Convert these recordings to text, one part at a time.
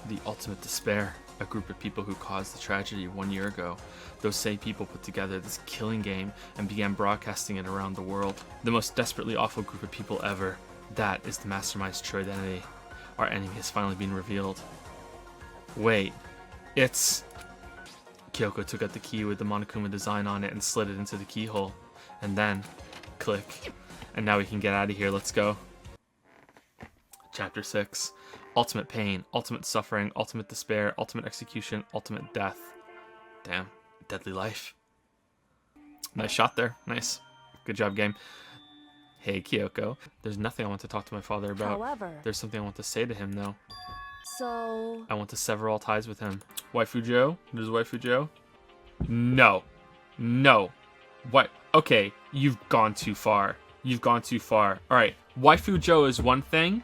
The ultimate despair. A group of people who caused the tragedy 1 year ago. Those same people put together this killing game and began broadcasting it around the world. The most desperately awful group of people ever. That is the Mastermind's true identity. Our enemy has finally been revealed. Wait, it's... Kyoko took out the key with the Monokuma design on it and slid it into the keyhole. And then, click. And now we can get out of here, let's go. Chapter 6. Ultimate pain, ultimate suffering, ultimate despair, ultimate execution, ultimate death. Damn, deadly life. Nice shot there, nice. Good job, game. Hey, Kyoko. There's nothing I want to talk to my father about. However, there's something I want to say to him, though. So... I want to sever all ties with him. Waifu Joe? There's Waifu Joe? No. No. What? Okay, you've gone too far. You've gone too far. Alright, Waifu Joe is one thing.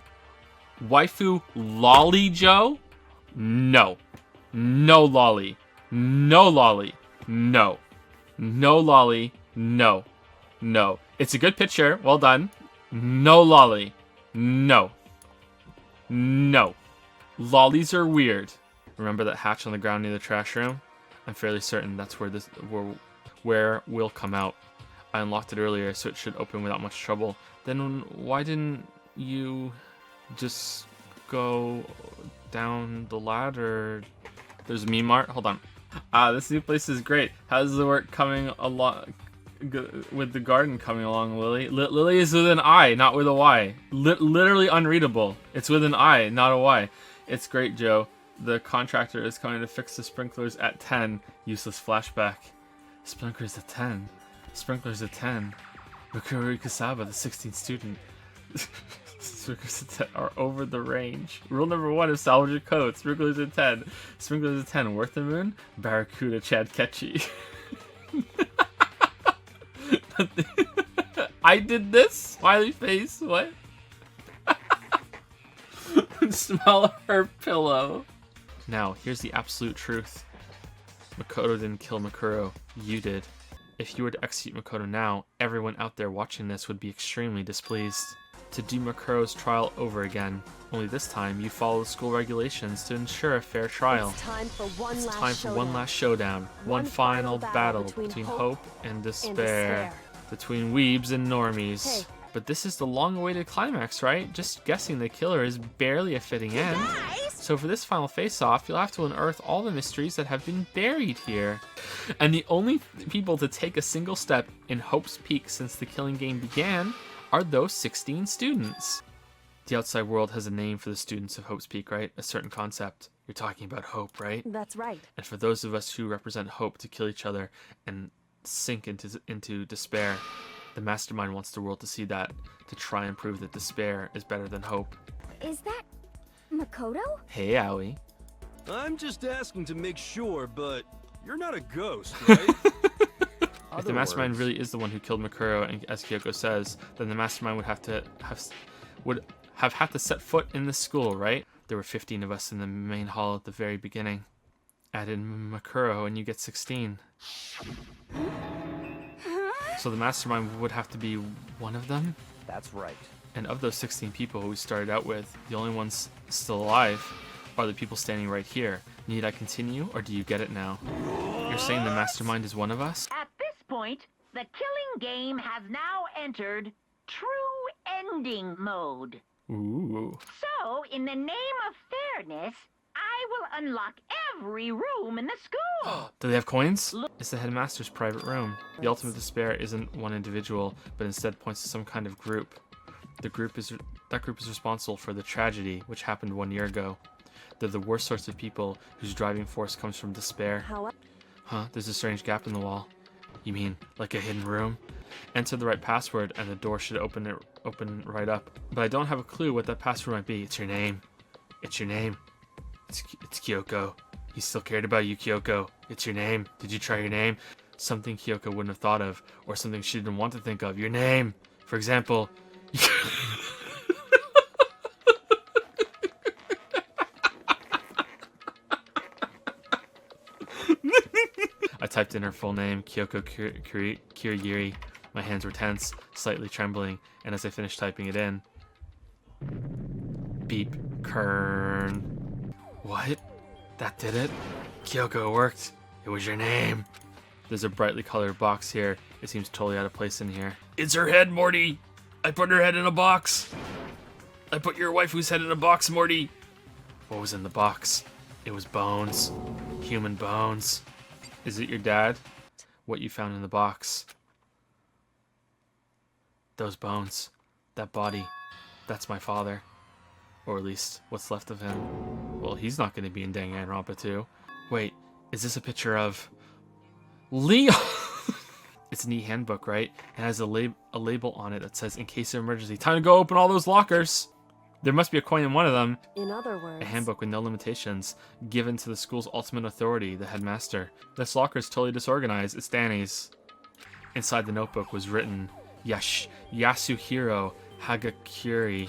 Waifu Lolly Joe? No. No lolly. No lolly. No. No lolly. No. No. It's a good picture. Well done. No lolly. No. No. Lollies are weird. Remember that hatch on the ground near the trash room? I'm fairly certain that's where we'll come out. I unlocked it earlier, so it should open without much trouble. Then why didn't you just go down the ladder? There's a meme art. Hold on. This new place is great. How's the work coming along with the garden coming along, Lily? Lily is with an I, not with a Y. Literally unreadable. It's with an I, not a Y. It's great, Joe. The contractor is coming to fix the sprinklers at 10. Useless flashback. Sprinklers at 10. Sprinklers at 10. Mikuru Kasaba, the 16th student. Sprinklers at 10 are over the range. Rule number 1 of salvage your code. Sprinklers at 10. Sprinklers at 10. Worth the moon? Barracuda Chad Ketchy. I did this? Smiley face. What? Smell her pillow. Now, here's the absolute truth. Makoto didn't kill Mikuro. You did. If you were to execute Makoto now, everyone out there watching this would be extremely displeased. To do Makuro's trial over again. Only this time, you follow the school regulations to ensure a fair trial. It's time for one last showdown. One final battle between hope and despair. Between weebs and normies. Hey. But this is the long-awaited climax, right? Just guessing the killer is barely a fitting end. So for this final face-off, you'll have to unearth all the mysteries that have been buried here. And the only people to take a single step in Hope's Peak since the killing game began are those 16 students. The outside world has a name for the students of Hope's Peak, right? A certain concept. You're talking about hope, right? That's right. And for those of us who represent hope to kill each other and sink into despair, the Mastermind wants the world to see that, to try and prove that despair is better than hope. Is that Makoto? Hey, Aoi. I'm just asking to make sure, but you're not a ghost, right? If the Mastermind really is the one who killed Mikuro, and as Kyoko says, then the Mastermind would have had to set foot in the school, right? There were 15 of us in the main hall at the very beginning. Add in Mikuro and you get 16. So the Mastermind would have to be one of them? That's right. And of those 16 people who we started out with, the only ones still alive are the people standing right here. Need I continue, or do you get it now? You're saying the Mastermind is one of us? At this point, the killing game has now entered true ending mode. Ooh. So, in the name of fairness, I will unlock every room in the school. Do they have coins? It's the headmaster's private room. The ultimate despair isn't one individual, but instead points to some kind of group. That group is responsible for the tragedy which happened 1 year ago. They're the worst sorts of people whose driving force comes from despair. Huh? There's a strange gap in the wall. You mean like a hidden room? Enter the right password and the door should open right up. But I don't have a clue what that password might be. It's your name. It's your name. It's Kyoko. He still cared about you, Kyoko. It's your name. Did you try your name? Something Kyoko wouldn't have thought of, or something she didn't want to think of. Your name. For example... I typed in her full name, Kyoko Kirigiri. My hands were tense, slightly trembling, and as I finished typing it in... Beep. Kern. What? That did it? Kyoko, it worked. It was your name. There's a brightly colored box here. It seems totally out of place in here. It's her head, Morty. I put her head in a box. I put your waifu's head in a box, Morty. What was in the box? It was bones. Human bones. Is it your dad? What you found in the box? Those bones. That body. That's my father. Or at least, what's left of him. Well, he's not going to be in Danganronpa 2. Wait, is this a picture of... Leo? It's a neat handbook, right? It has a label on it that says, in case of emergency, time to go open all those lockers. There must be a coin in one of them. In other words, A handbook with no limitations, given to the school's ultimate authority, the headmaster. This locker is totally disorganized. It's Danny's. Inside the notebook was written, Yasuhiro Hagakure.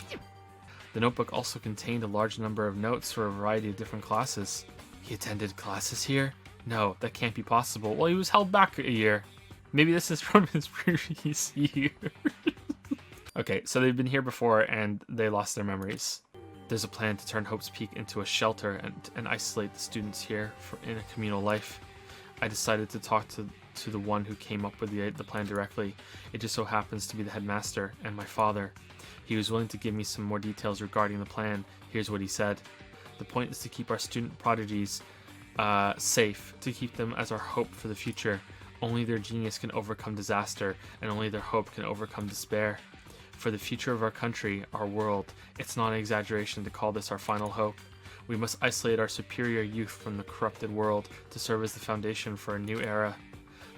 The notebook also contained a large number of notes for a variety of different classes. He attended classes here? No, that can't be possible. Well, he was held back a year. Maybe this is from his previous year. Okay, so they've been here before and they lost their memories. There's a plan to turn Hope's Peak into a shelter and isolate the students here in a communal life. I decided to talk to the one who came up with the plan directly. It just so happens to be the headmaster and my father. He was willing to give me some more details regarding the plan. Here's what he said. The point is to keep our student prodigies safe, to keep them as our hope for the future. Only their genius can overcome disaster, and only their hope can overcome despair. For the future of our country, our world, it's not an exaggeration to call this our final hope. We must isolate our superior youth from the corrupted world to serve as the foundation for a new era.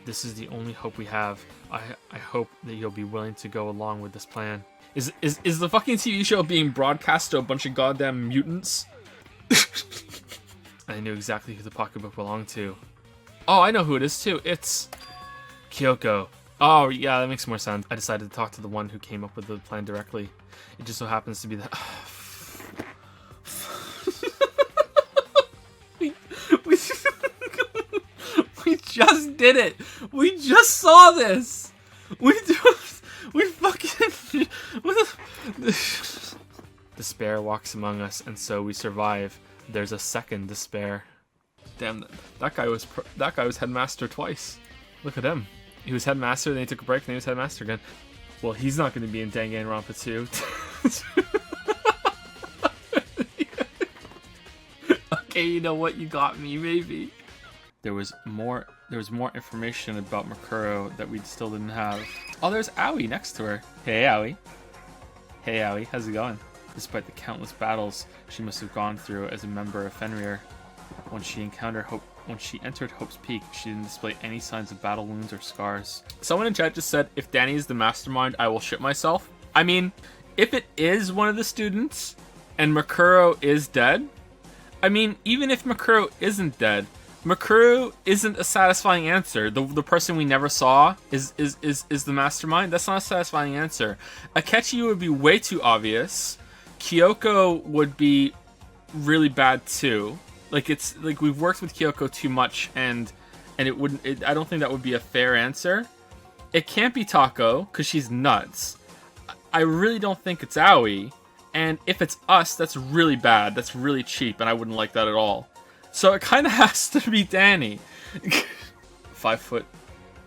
This is the only hope we have. I hope that you'll be willing to go along with this plan. Is the fucking TV show being broadcast to a bunch of goddamn mutants? I knew exactly who the pocketbook belonged to. Oh, I know who it is too. It's Kyoko. Oh, yeah, that makes more sense. I decided to talk to the one who came up with the plan directly. It just so happens to be that... we just did it! We just saw this! We fucking... Despair walks among us, and so we survive. There's a second despair. Damn, that guy was headmaster twice. Look at him. He was headmaster, then he took a break, and then he was headmaster again. Well, he's not going to be in Danganronpa 2. Okay, you know what? You got me, maybe. There was more information about Makuro that we still didn't have. Oh, there's Aoi next to her. Hey, Aoi. Hey, Aoi. How's it going? Despite the countless battles she must have gone through as a member of Fenrir, when she entered Hope's Peak, she didn't display any signs of battle wounds or scars. Someone in chat just said, if Danny is the mastermind, I will shit myself. I mean, if it is one of the students and Makuro is dead, I mean, even if Makuro isn't dead, Makuro isn't a satisfying answer. The person we never saw is the mastermind. That's not a satisfying answer. Akechi would be way too obvious. Kyoko would be really bad too. Like, it's like we've worked with Kyoko too much, and it wouldn't. I don't think that would be a fair answer. It can't be Tako because she's nuts. I really don't think it's Aoi, and if it's us, that's really bad. That's really cheap, and I wouldn't like that at all. So it kind of has to be Danny. 5 foot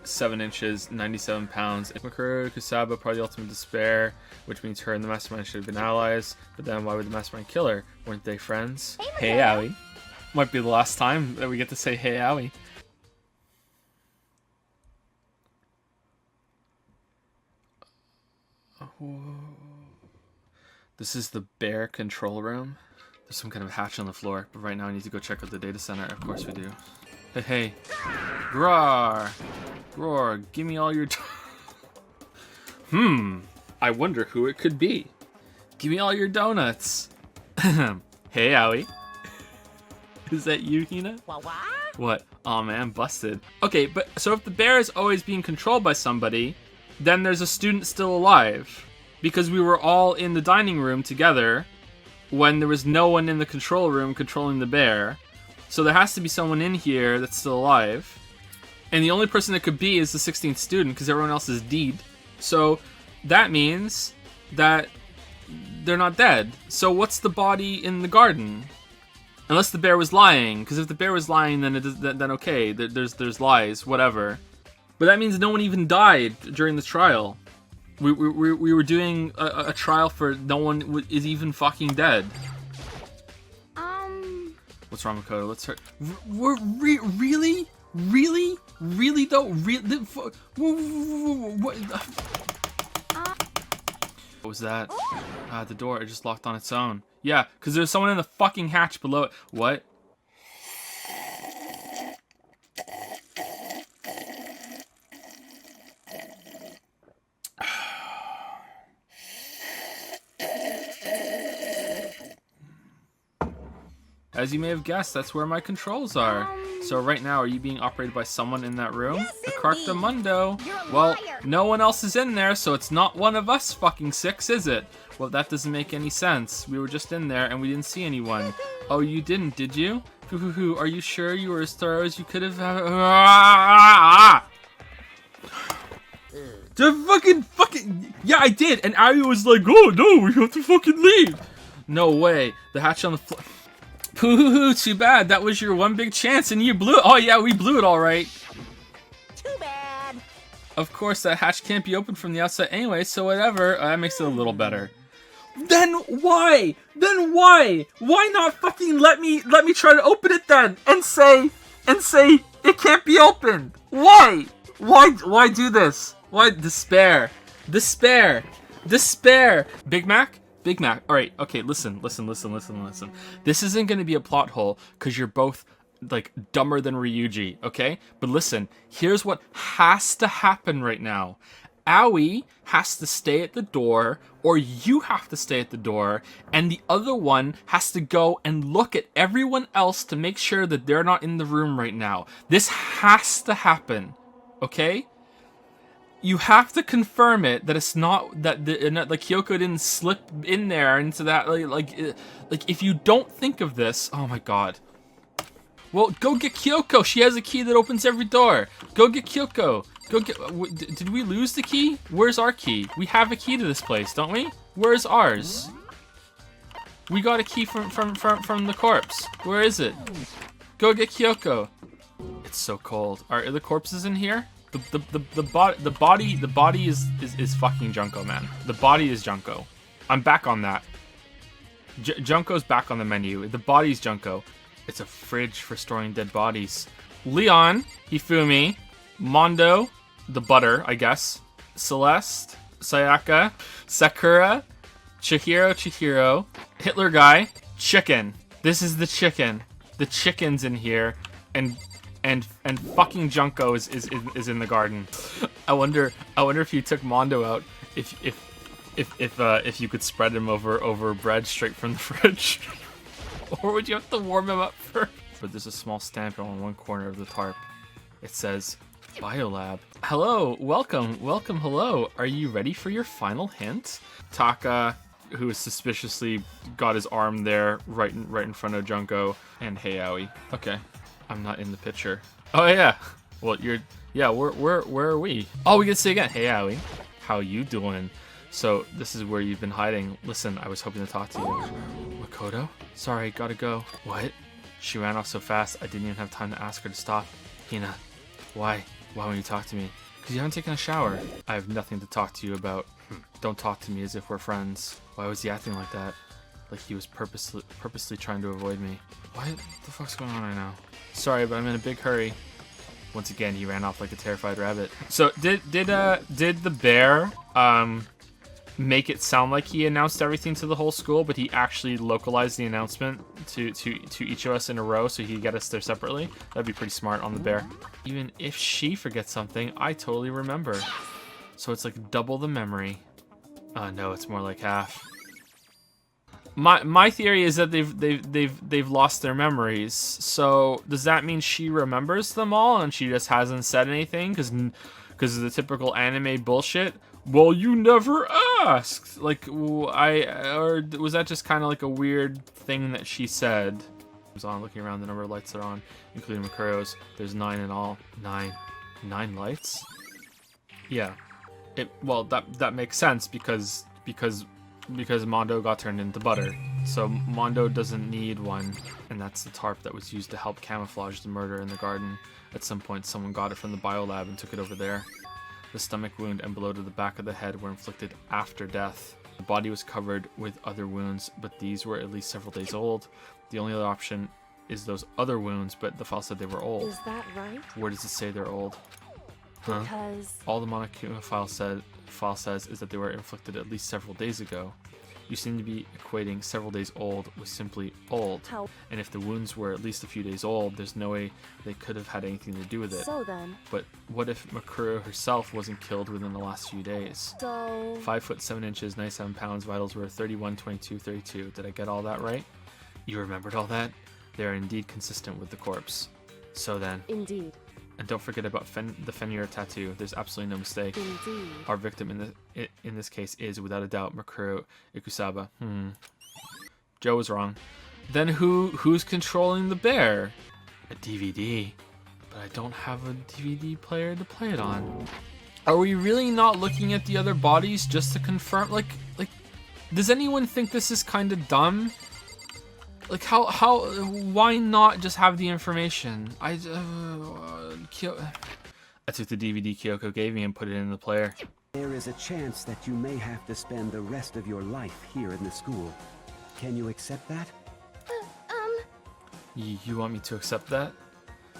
7 inches, 97 pounds. Makuro Kusaba, part of the ultimate despair, which means her and the mastermind should have been allies. But then why would the mastermind kill her? Weren't they friends? Hey, Aoi. Might be the last time that we get to say hey, Aoi. Whoa. This is the bear control room. There's some kind of hatch on the floor, but right now I need to go check out the data center. Of course we do. Hey, hey. Roar! Roar, give me all your... I wonder who it could be. Give me all your donuts. Hey, Aoi. Is that you, Hina? What? Aw, man, busted. Okay, but so if the bear is always being controlled by somebody, then there's a student still alive. Because we were all in the dining room together when there was no one in the control room controlling the bear. So there has to be someone in here that's still alive. And the only person that could be is the 16th student because everyone else is dead. So that means that they're not dead. So what's the body in the garden? Unless the bear was lying, because if the bear was lying, then then okay, there's lies, whatever. But that means no one even died during the trial. We were doing a trial for no one is even fucking dead. What's wrong with Kodo? Let's hurt. We're really though. What was that? The door. It just locked on its own. Yeah, because there's someone in the fucking hatch below it. What? As you may have guessed, that's where my controls are. So right now, are you being operated by someone in that room? Yes, Mundo. You're a Well, liar. no one else is in there, so it's not one of us fucking 6, is it? Well, that doesn't make any sense. We were just in there and we didn't see anyone. Oh, you didn't, did you? Hoo-hoo-hoo, are you sure you were as thorough as you could have? The fucking, yeah, I did. And Ari was like, oh no, we have to fucking leave. No way. The hatch on the floor. Pooh, too bad. That was your one big chance and you blew it. Oh yeah, we blew it all right. Too bad. Of course, that hatch can't be opened from the outside anyway, so whatever. That makes it a little better. Then why? Why not fucking let me try to open it then and say it can't be opened? Why? Why do this? Why despair? Big Mac? All right, okay, listen. This isn't going to be a plot hole cuz you're both like dumber than Ryuji, okay? But listen, here's what has to happen right now. Aoi has to stay at the door, or you have to stay at the door, and the other one has to go and look at everyone else to make sure that they're not in the room right now. This has to happen, okay? You have to confirm it that it's not that like Kyoko didn't slip in there into that like if you don't think of this, oh my god. Well, go get Kyoko. She has a key that opens every door. Go get Kyoko. Go get. Did we lose the key? Where's our key? We have a key to this place, don't we? Where's ours? We got a key from the corpse. Where is it? Go get Kyoko. It's so cold. Are the corpses in here? The body is fucking Junko, man. The body is Junko. I'm back on that. Junko's back on the menu. The body's Junko. It's a fridge for storing dead bodies. Leon, Hifumi, Mondo, the butter, I guess. Celeste, Sayaka, Sakura, Chihiro, Hitler guy, chicken. This is the chicken. The chicken's in here, and fucking Junko is in the garden. I wonder if you took Mondo out, if you could spread him over bread straight from the fridge. Or would you have to warm him up first? But there's a small stamp on one corner of the tarp. It says, Biolab. Hello, welcome, hello. Are you ready for your final hint? Taka, who has suspiciously got his arm there, right in front of Junko, and hey, Aoi. Okay, I'm not in the picture. Oh yeah, well where are we? Oh, we can say again, hey Aoi, how you doing? So, this is where you've been hiding. Listen, I was hoping to talk to you. Makoto? Sorry, gotta go. What? She ran off so fast, I didn't even have time to ask her to stop. Hina, why? Why won't you talk to me? Because you haven't taken a shower. I have nothing to talk to you about. Don't talk to me as if we're friends. Why was he acting like that? Like he was purposely trying to avoid me. What the fuck's going on right now? Sorry, but I'm in a big hurry. Once again, he ran off like a terrified rabbit. So, did the bear, make it sound like he announced everything to the whole school, but he actually localized the announcement to each of us in a row so he could get us there separately? That'd be pretty smart on the bear. Even if she forgets something, I totally remember. So it's like double the memory. No, it's more like half. My theory is that they've lost their memories. So does that mean she remembers them all and she just hasn't said anything because of the typical anime bullshit? Well, you never asked. Like, or was that just kind of like a weird thing that she said? I was on looking around the number of lights that are on, including Makuro's. There's 9 in all. 9 lights? Yeah. Well, that makes sense because Mondo got turned into butter. So Mondo doesn't need one, and and that's the tarp that was used to help camouflage the murder in the garden. At some point, someone got it from the biolab and took it over there. The stomach wound and below to the back of the head were inflicted after death. The body was covered with other wounds, but these were at least several days old. The only other option is those other wounds, but the file said they were old. Is that right? Where does it say they're old? Huh? Because All the Monokuma file says is that they were inflicted at least several days ago. You seem to be equating several days old with simply old. how? And if the wounds were at least a few days old, there's no way they could have had anything to do with it. So then, But what if Makuro herself wasn't killed within the last few days? so 5 foot 7 inches, 97 pounds, vitals were 31, 22, 32. Did I get all that right? You remembered all that? They are indeed consistent with the corpse. So then, indeed, and don't forget about the Fenrir tattoo. There's absolutely no mistake. indeed. Our victim in this case is, without a doubt, Makuro Ikusaba. Joe was wrong. Then who's controlling the bear? A DVD. But I don't have a DVD player to play it on. Are we really not looking at the other bodies just to confirm? Like, does anyone think this is kind of dumb? Like, why not just have the information? I took the DVD Kyoko gave me and put it in the player. There is a chance that you may have to spend the rest of your life here in the school. Can you accept that? You want me to accept that?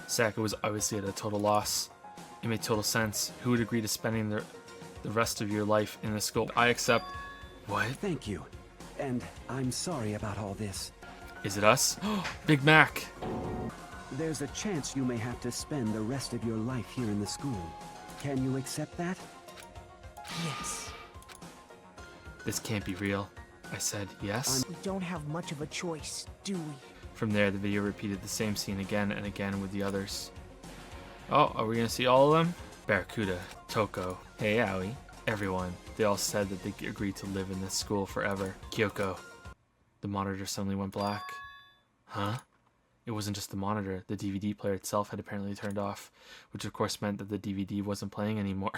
Sayaka was obviously at a total loss. It made total sense. Who would agree to spending the rest of your life in the school? I accept. What? Thank you. And I'm sorry about all this. Is it us? Big Mac. There's a chance you may have to spend the rest of your life here in the school. Can you accept that? Yes. This can't be real. I said yes. We don't have much of a choice, do we? From there, the video repeated the same scene again and again with the others. Oh, are we gonna see all of them? Barracuda, Toko, Hey Aoi, everyone. They all said that they agreed to live in this school forever. Kyoko. The monitor suddenly went black. Huh? It wasn't just the monitor. The DVD player itself had apparently turned off, which of course meant that the DVD wasn't playing anymore.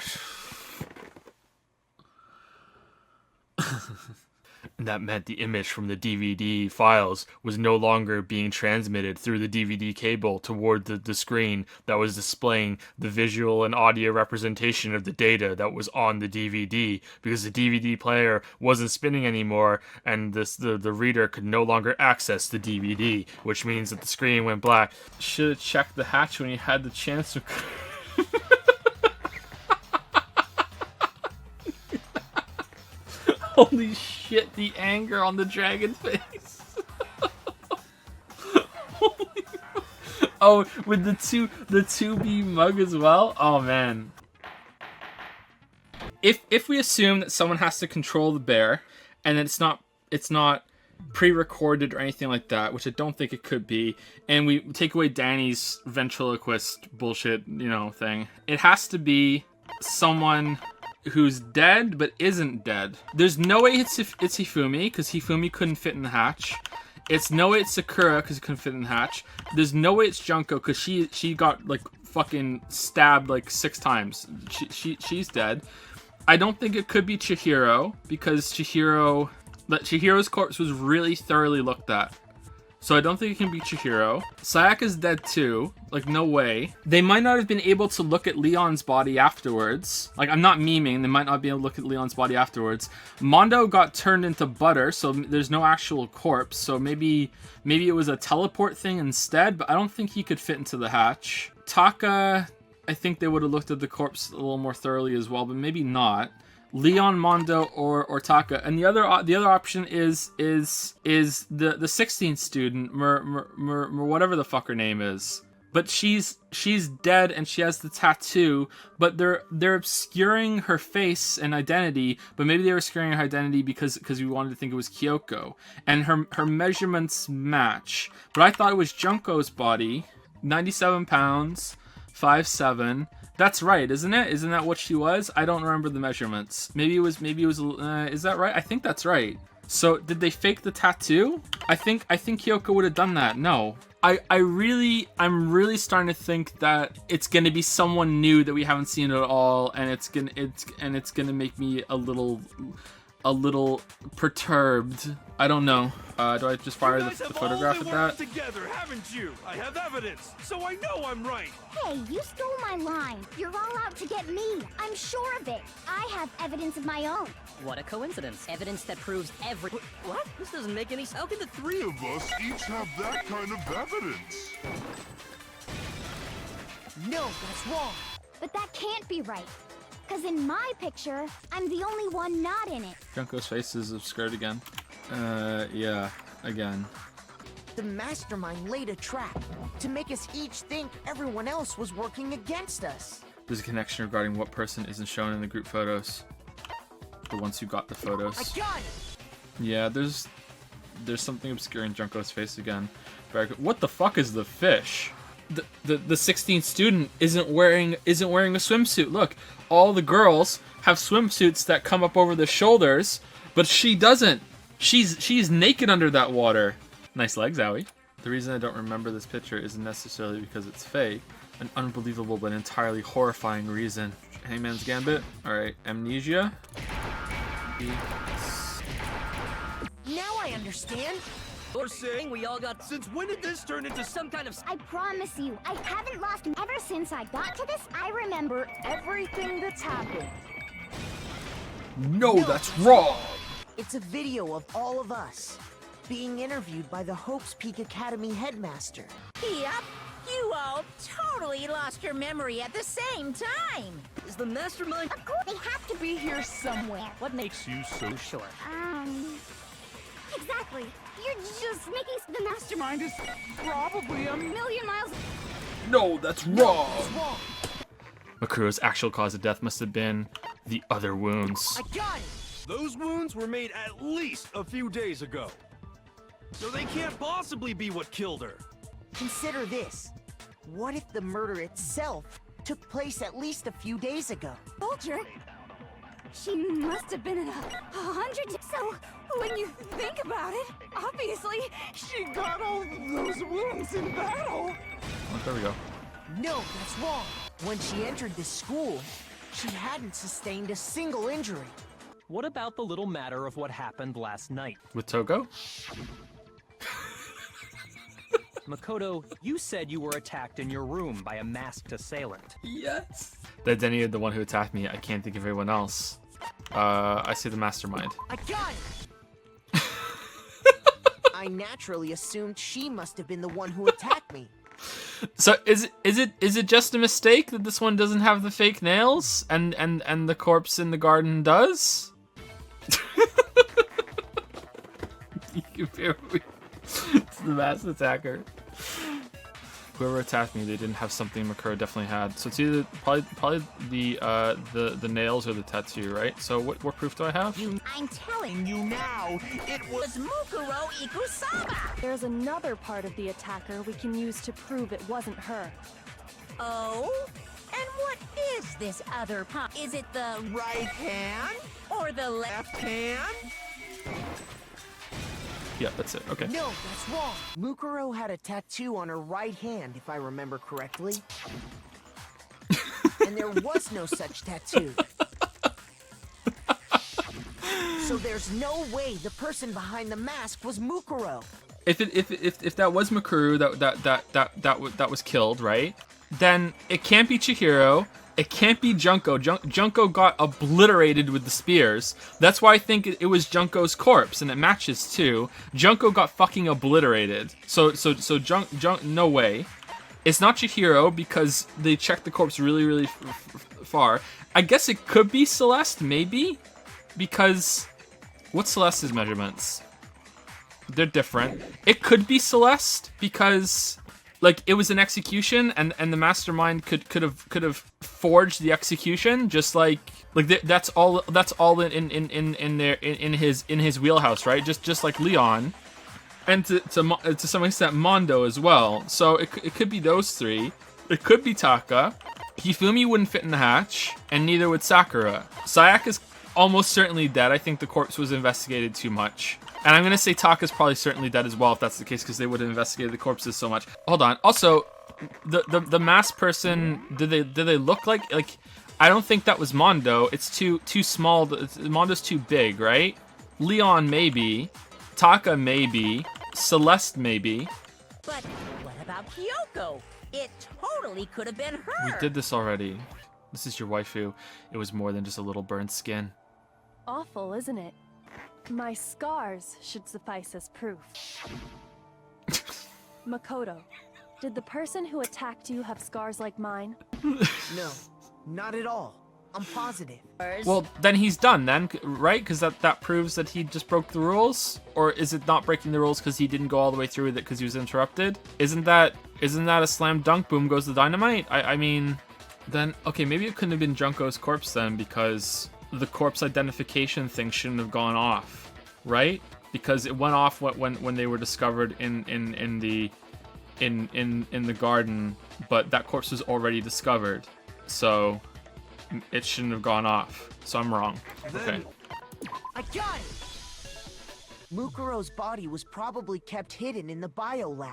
And that meant the image from the DVD files was no longer being transmitted through the DVD cable toward the screen that was displaying the visual and audio representation of the data that was on the DVD, because the DVD player wasn't spinning anymore and the reader could no longer access the DVD, which means that the screen went black. Should have checked the hatch when you had the chance to... Holy shit, the anger on the dragon's face. Oh, with the 2B mug as well? Oh man. If we assume that someone has to control the bear and it's not pre-recorded or anything like that, which I don't think it could be, and we take away Danny's ventriloquist bullshit, thing, it has to be someone who's dead but isn't dead. There's no way it's Hifumi, because Hifumi couldn't fit in the hatch. It's no way it's Sakura, because it couldn't fit in the hatch. There's no way it's Junko, because she got like fucking stabbed like 6 times. She's dead. I don't think it could be Chihiro, because Chihiro's corpse was really thoroughly looked at. So I don't think it can be Chihiro. Sayaka's dead too. Like, no way. They might not have been able to look at Leon's body afterwards. Like, I'm not memeing. They might not be able to look at Leon's body afterwards. Mondo got turned into butter, so there's no actual corpse. So maybe it was a teleport thing instead, but I don't think he could fit into the hatch. Taka, I think they would have looked at the corpse a little more thoroughly as well, but maybe not. Leon, Mondo, or Taka, and the other option is the 16th student, whatever the fuck her name is. But she's dead and she has the tattoo, but they're obscuring her face and identity. But maybe they were obscuring her identity because we wanted to think it was Kyoko, and her measurements match. But I thought it was Junko's body, 97 pounds, 5'7". That's right, isn't it? Isn't that what she was? I don't remember the measurements. Maybe it was, is that right? I think that's right. So, did they fake the tattoo? I think Kyoko would have done that. No. I'm really starting to think that it's gonna be someone new that we haven't seen at all, and it's gonna make me a little a little perturbed. I don't know. Do I just fire You the guys have photograph all been at that? working together, haven't you? I have evidence, so I know I'm right. Hey, you stole my line. You're all out to get me. I'm sure of it. I have evidence of my own. What a coincidence. Evidence that proves every... What? This doesn't make any sense. How can the three Three of us each have that kind of evidence. No, that's wrong. But that can't be right. Because in my picture, I'm the only one not in it. Junko's face is obscured again. Yeah, again. The mastermind laid a trap to make us each think everyone else was working against us. There's a connection regarding what person isn't shown in the group photos. The ones who got the photos. I got it. Yeah, there's something obscuring Junko's face again. What the fuck is the fish? The 16th student isn't wearing a swimsuit. Look, all the girls have swimsuits that come up over the shoulders, but she doesn't. She's naked under that water. Nice legs, Owie. The reason I don't remember this picture isn't necessarily because it's fake. An unbelievable but entirely horrifying reason. Hangman's Gambit. All right, amnesia. Now I understand. We're saying we all got... Since when did this turn into some kind of... I promise you, I haven't lost him. Ever since I got to this, I remember everything that's happened. No, that's wrong. It's a video of all of us being interviewed by the Hope's Peak Academy headmaster. Yep, you all totally lost your memory at the same time. Is the mastermind... Of course, they have to be here somewhere. What makes you so sure? Exactly. You're just making the mastermind is probably a million miles. No, that's wrong. It's wrong. Makuro's actual cause of death must have been the other wounds. I got it. Those wounds were made at least a few days ago. So they can't possibly be what killed her. Consider this. What if the murder itself took place at least a few days ago? Soldier. She must have been in a 100. So when you think about it, obviously she got all those wounds in battle. Oh, there we go. No, that's wrong. When she entered this school, she hadn't sustained a single injury. What about the little matter of what happened last night? With Togo? Makoto, you said you were attacked in your room by a masked assailant. Yes. That Denny, the one who attacked me. I can't think of everyone else. I say the mastermind. I got it! I naturally assumed she must have been the one who attacked me. So is it just a mistake that this one doesn't have the fake nails and the corpse in the garden does? You compare me to the masked attacker. Whoever attacked me, they didn't have something Makuro definitely had. So it's either probably the nails or the tattoo, right? So what proof do I have? I'm telling you now, it was Mukuro Ikusaba. There's another part of the attacker we can use to prove it wasn't her. Oh? And what is this other part? Is it the right hand or the left hand? Yeah, that's it. Okay. No, that's wrong. Mukuro had a tattoo on her right hand, if I remember correctly. And there was no such tattoo. So there's no way the person behind the mask was Mukuro. If that was Makuru that was killed, right? Then it can't be Chihiro. It can't be Junko. Junko got obliterated with the spears. That's why I think it was Junko's corpse, and it matches too. Junko got fucking obliterated. So no way. It's not Chihiro because they checked the corpse really far. I guess it could be Celeste, maybe, because what's Celeste's measurements? They're different. It could be Celeste because, like, it was an execution, and the mastermind could have forged the execution, just like that's all in his wheelhouse, right? Just like Leon, and to some extent Mondo as well. So it could be those three. It could be Taka. Hifumi wouldn't fit in the hatch, and neither would Sakura. Sayaka's almost certainly dead. I think the corpse was investigated too much. And I'm gonna say Taka's probably certainly dead as well if that's the case, because they would have investigated the corpses so much. Hold on. Also, the masked person, did they look like I don't think that was Mondo. It's too small. Mondo's too big, right? Leon maybe. Taka maybe. Celeste maybe. But what about Kyoko? It totally could have been her. We did this already. This is your waifu. It was more than just a little burnt skin. Awful, isn't it? My scars should suffice as proof. Makoto, did the person who attacked you have scars like mine? No, not at all. I'm positive. Well, then he's done then, right? Because that proves that he just broke the rules? Or is it not breaking the rules because he didn't go all the way through with it because he was interrupted? Isn't that a slam dunk, boom goes the dynamite? I mean, then, okay, maybe it couldn't have been Junko's corpse then because the corpse identification thing shouldn't have gone off, right? Because it went off when they were discovered in the garden, but that corpse was already discovered, so it shouldn't have gone off. So I'm wrong. Okay. I got it! Mukuro's body was probably kept hidden in the biolab.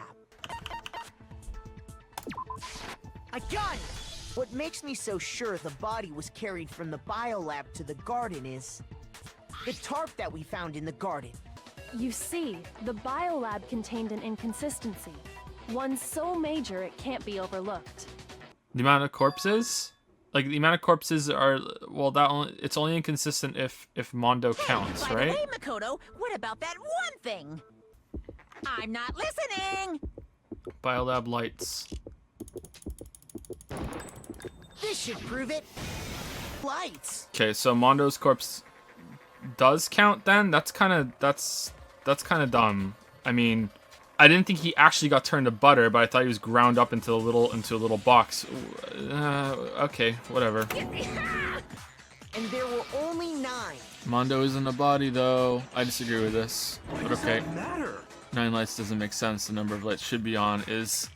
I got it! What makes me so sure the body was carried from the biolab to the garden is the tarp that we found in the garden. You see, the biolab contained an inconsistency. One so major it can't be overlooked. The amount of corpses? Like, the amount of corpses are, well, it's only inconsistent if Mondo counts, By right? the way, Makoto, what about that one thing? I'm not listening! Biolab lights. This should prove it. Lights. Okay, so Mondo's corpse does count then? That's kind of dumb. I mean, I didn't think he actually got turned to butter, but I thought he was ground up into a little box. Okay, whatever. And there were only 9. Mondo isn't a body though. I disagree with this. But okay. Matter. 9 lights doesn't make sense. The number of lights should be on is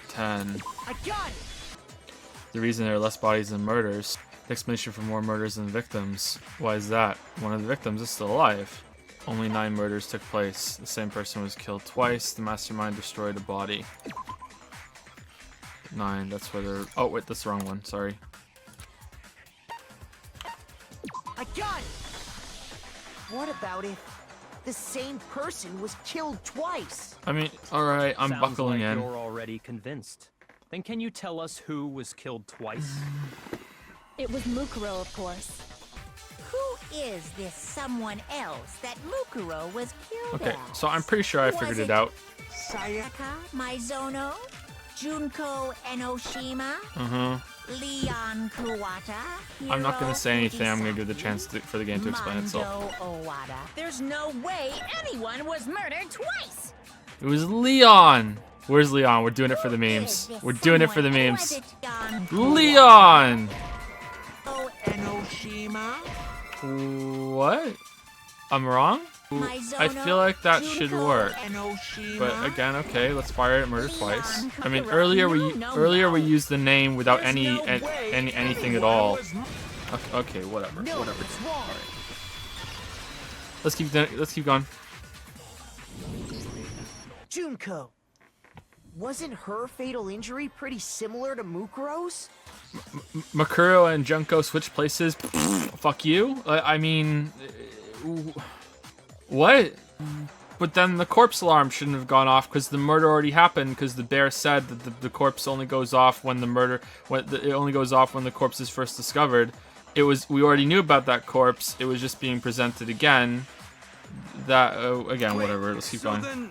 10. I got it. The reason there are less bodies than murders. The explanation for more murders than victims. Why is that? One of the victims is still alive. Only 9 murders took place. The same person was killed twice. The mastermind destroyed a body. 9, that's where they're... Oh, wait, that's the wrong one. Sorry. I got it. What about if the same person was killed twice? I mean, alright, I'm Sounds buckling like in. You're already convinced. Then can you tell us who was killed twice? It was Mukuro, of course. Who is this someone else that Mukuro was killed Okay, as? so I'm pretty sure I figured it out. Sayaka Maizono? Junko Enoshima? Leon Kuwata? I'm not gonna say anything. I'm gonna Hiro give the chance for the game to explain itself. Mondo Owada. There's no way anyone was murdered twice! It was Leon! Where's Leon? We're doing it for the memes. We're doing it for the memes. Leon! Enoshima? What? I'm wrong? I feel like that should work. But again, okay, let's fire it at murder twice. I mean, earlier we used the name without anything at all. Okay, whatever. Whatever. All right. Let's keep going. Junko. Wasn't her fatal injury pretty similar to Mukuro's? Makuro and Junko switch places. Fuck you. I mean, what? But then the corpse alarm shouldn't have gone off because the murder already happened. Because the bear said that the corpse only goes off when it only goes off when the corpse is first discovered. We already knew about that corpse. It was just being presented again. Again, whatever. Let's keep going. Then,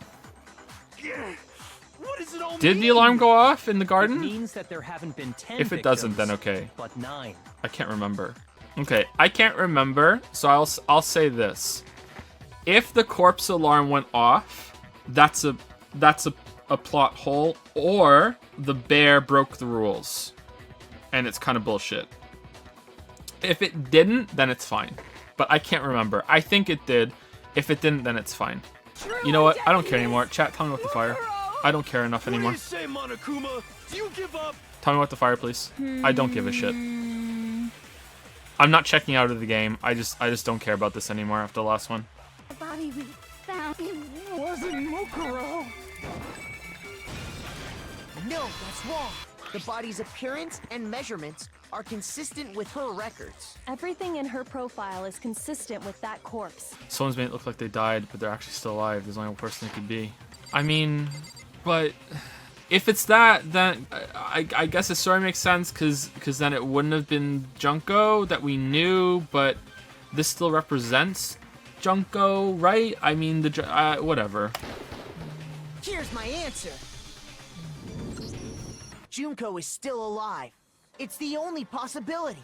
what does it all Did mean? the alarm go off in the garden? It means that there haven't been 10 If it doesn't, then victims, okay. But 9. I can't remember. Okay, I can't remember, so I'll say this. If the corpse alarm went off, that's a plot hole, or the bear broke the rules. And it's kind of bullshit. If it didn't, then it's fine. But I can't remember. I think it did. If it didn't, then it's fine. You know what? I don't care anymore. Chat, tell me what to fire. I don't care enough anymore. What do you say, Monokuma? Do you give up? Tell me what to fire, please. I don't give a shit. I'm not checking out of the game. I just don't care about this anymore after the last one. The body we found, it Wasn't Mukuro. No, that's wrong. The body's appearance and measurements are consistent with her records. Everything in her profile is consistent with that corpse. Someone's made it look like they died, but they're actually still alive. There's only one person it could be. I mean, but if it's that, then I guess it sort of makes sense, because then it wouldn't have been Junko that we knew, but this still represents Junko, right? I mean, whatever. Here's my answer. Junko is still alive. It's the only possibility.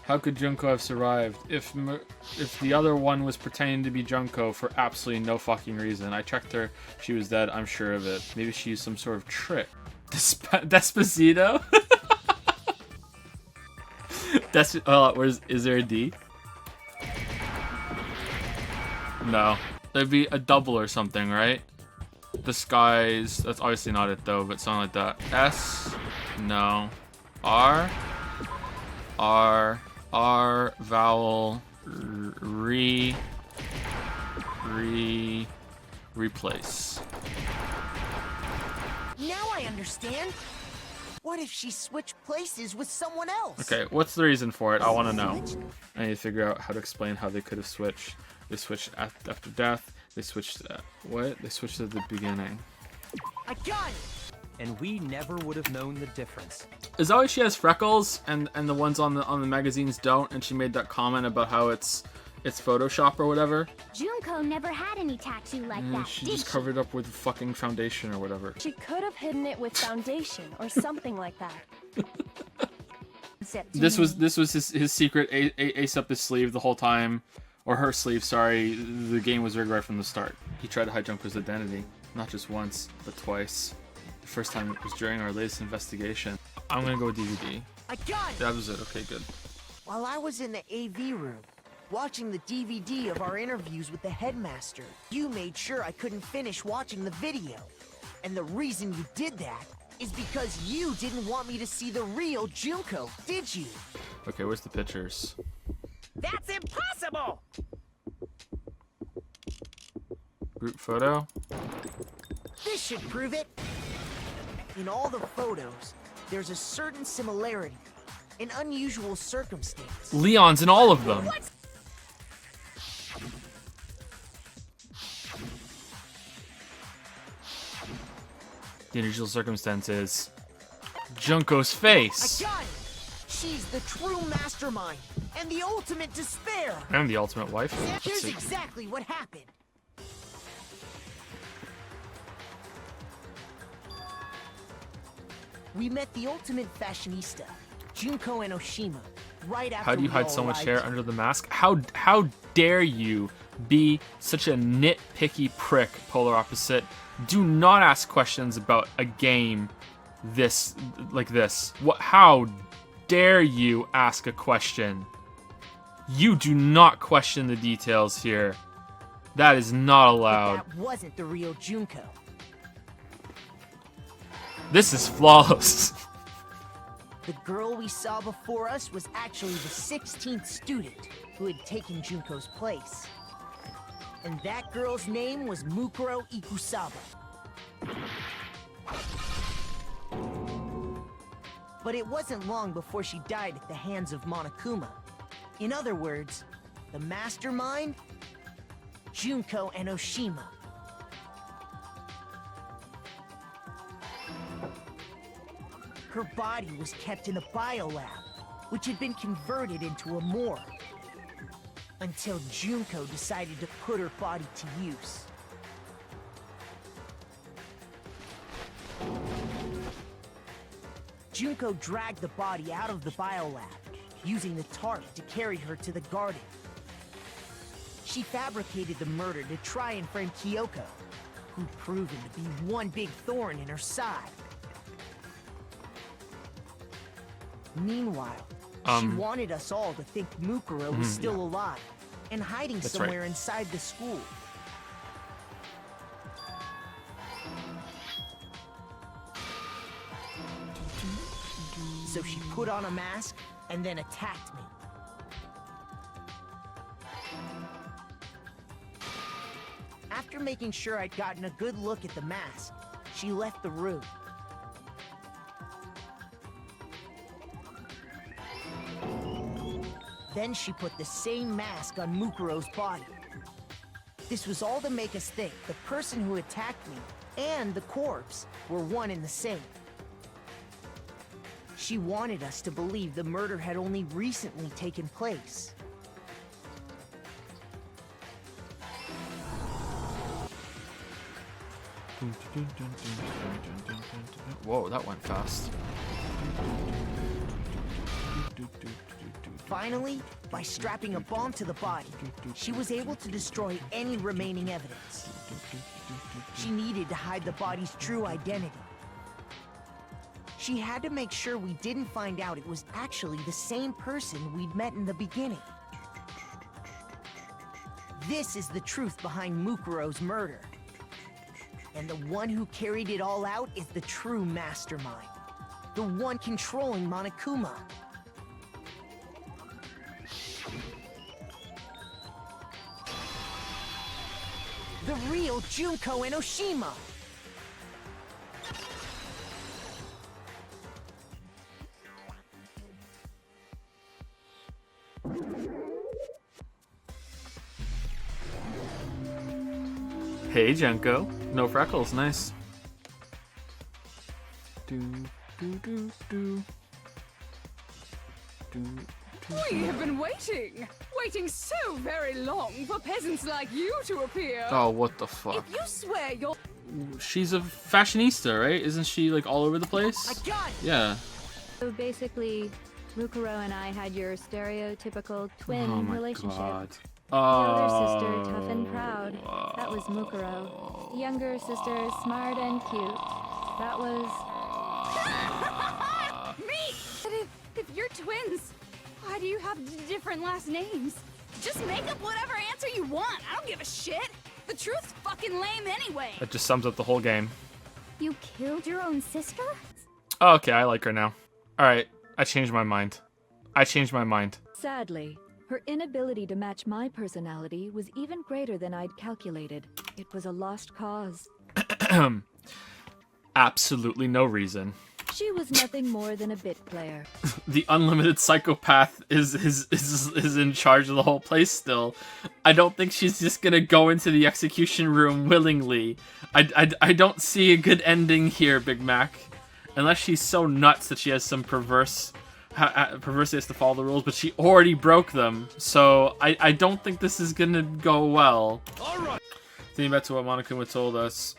How could Junko have survived if the other one was pretending to be Junko for absolutely no fucking reason? I checked her. She was dead. I'm sure of it. Maybe she used some sort of trick. Despacito? Is there a D? No. There'd be a double or something, right? Disguise. That's obviously not it though, but something like that. S. No. R. Vowel. Replace. Now I understand. What if she switched places with someone else? Okay, what's the reason for it? I want to know. I need to figure out how to explain how they could have switched. They switched after death. They switched what? They switched at the beginning. I got it. And we never would have known the difference. Is that why she has freckles and the ones on the magazines don't? And she made that comment about how it's Photoshop or whatever. Junko never had any tattoo like that. She just covered it up with fucking foundation or whatever. She could have hidden it with foundation or something like that. This was his secret ace up his sleeve the whole time, or her sleeve. Sorry, the game was rigged right from the start. He tried to hide Junko's identity, not just once, but twice. The first time was during our latest investigation. I'm gonna go with DVD. I got it. That was it. Okay, good. While I was in the AV room, watching the DVD of our interviews with the headmaster, you made sure I couldn't finish watching the video. And the reason you did that is because you didn't want me to see the real Junko, did you? Okay, where's the pictures? That's impossible! Group photo? This should prove it. In all the photos, there's a certain similarity, an unusual circumstance. Leon's in all of them. What? The unusual circumstance is Junko's face. I got it! She's the true mastermind and the ultimate despair. And the ultimate wife. Here's exactly what happened. We met the ultimate fashionista, Junko Enoshima, right after How do you we hide all so much arrived hair here. under the mask? How dare you be such a nitpicky prick, polar opposite? Do not ask questions about a game like this. How dare you ask a question? You do not question the details here. That is not allowed. But that wasn't the real Junko. This is flawless. The girl we saw before us was actually the 16th student who had taken Junko's place. And that girl's name was Mukuro Ikusaba. But it wasn't long before she died at the hands of Monokuma. In other words, the mastermind, Junko Enoshima. Her body was kept in a biolab, which had been converted into a morgue. Until Junko decided to put her body to use. Junko dragged the body out of the biolab, using the tarp to carry her to the garden. She fabricated the murder to try and frame Kyoko, who'd proven to be one big thorn in her side. Meanwhile, she wanted us all to think Mukuro was still alive and hiding That's somewhere right. inside the school. So she put on a mask and then attacked me. After making sure I'd gotten a good look at the mask, she left the room. Then she put the same mask on Mukuro's body. This was all to make us think the person who attacked me and the corpse were one and the same. She wanted us to believe the murder had only recently taken place. Whoa, that went fast. Finally, by strapping a bomb to the body, she was able to destroy any remaining evidence. She needed to hide the body's true identity. She had to make sure we didn't find out it was actually the same person we'd met in the beginning. This is the truth behind Mukuro's murder. And the one who carried it all out is the true mastermind. The one controlling Monokuma. The real Junko Enoshima. Hey, Junko. No freckles, nice. We have been waiting so very long for peasants like you to appear. Oh, what the fuck? If you swear you're... She's a fashionista, right? Isn't she like all over the place? I got it. Yeah. So basically, Mukuro and I had your stereotypical twin Oh my relationship. god. The older sister, tough and proud. That was Mukuro. The younger sister, smart and cute. That was... Me! But if you're twins, why do you have different last names? Just make up whatever answer you want. I don't give a shit. The truth's fucking lame anyway. That just sums up the whole game. You killed your own sister? Oh, okay, I like her now. Alright, I changed my mind. Sadly, her inability to match my personality was even greater than I'd calculated. It was a lost cause. Absolutely no reason. She was nothing more than a bit player. The unlimited psychopath is in charge of the whole place still. I don't think she's just gonna go into the execution room willingly. I don't see a good ending here, Big Mac. Unless she's so nuts that she has some perversity has to follow the rules, but she already broke them. So I don't think this is gonna go well. Alright. Thinking back to what Monokuma told us,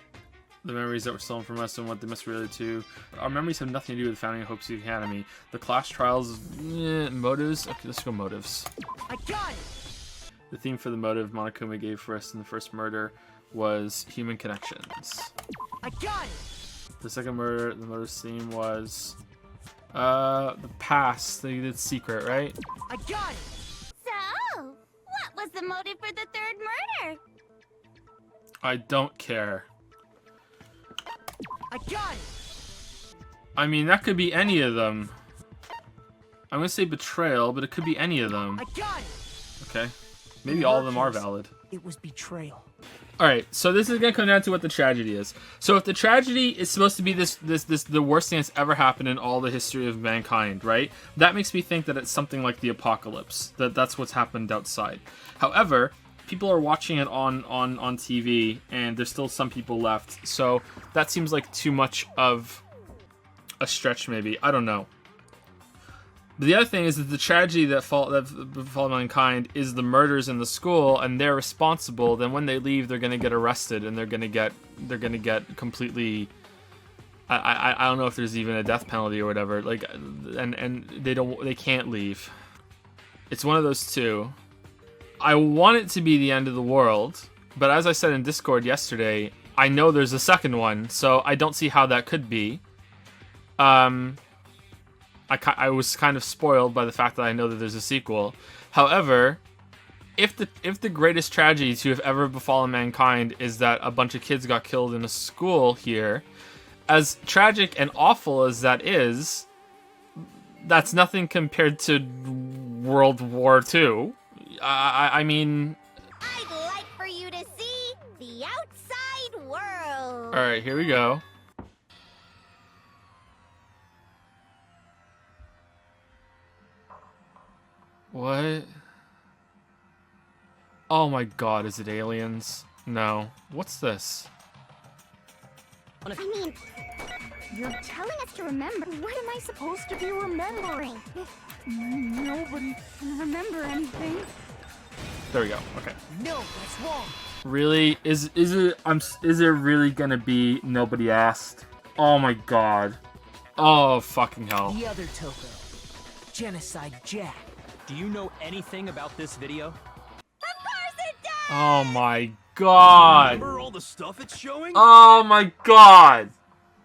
the memories that were stolen from us and what they must relate to. Our memories have nothing to do with the founding of Hope City Academy. The class trials, motives? Okay, let's go motives. I got it! The theme for the motive Monokuma gave for us in the first murder was human connections. I got it! The second murder, the motive's theme was the past. They did secret, right? I got it! So, what was the motive for the third murder? I don't care. I got it! I mean, that could be any of them. I'm gonna say betrayal, but it could be any of them. I got it! Okay. Maybe all of them are valid. It was betrayal. Alright, so this is gonna come down to what the tragedy is. So if the tragedy is supposed to be the worst thing that's ever happened in all the history of mankind, right? That makes me think that it's something like the apocalypse. That's what's happened outside. However, people are watching it on TV, and there's still some people left. So that seems like too much of a stretch, maybe. I don't know. But the other thing is that the tragedy that befall mankind is the murders in the school, and they're responsible. Then when they leave, they're gonna get arrested, and they're gonna get completely. I don't know if there's even a death penalty or whatever. Like, and they can't leave. It's one of those two. I want it to be the end of the world, but as I said in Discord yesterday, I know there's a second one, so I don't see how that could be. I was kind of spoiled by the fact that I know that there's a sequel. However, if the greatest tragedy to have ever befallen mankind is that a bunch of kids got killed in a school here, as tragic and awful as that is, that's nothing compared to World War II. I mean... I'd like for you to see the outside world. Alright, here we go. What? Oh my god, is it aliens? No. What's this? I mean, you're telling us to remember. What am I supposed to be remembering? Nobody can remember anything. There we go. Okay. No, that's wrong. Really? Is it really gonna be nobody asked? Oh my god. Oh fucking hell. The other Toko. Genocide Jack. Do you know anything about this video? Of course it does! Oh my god. Remember all the stuff it's showing? Oh my god.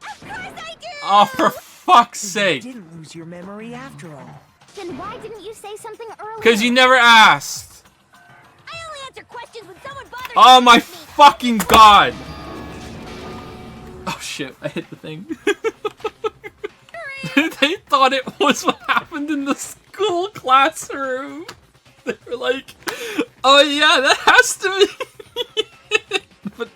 Of course I do! Oh, for fuck's sake. You didn't lose your memory after all. Then why didn't you say something earlier? Because you never asked. I only answer questions when someone bothers Oh my me. fucking god. Oh shit, I hit the thing. They thought it was what happened in the school classroom. They were like, oh yeah, that has to be. But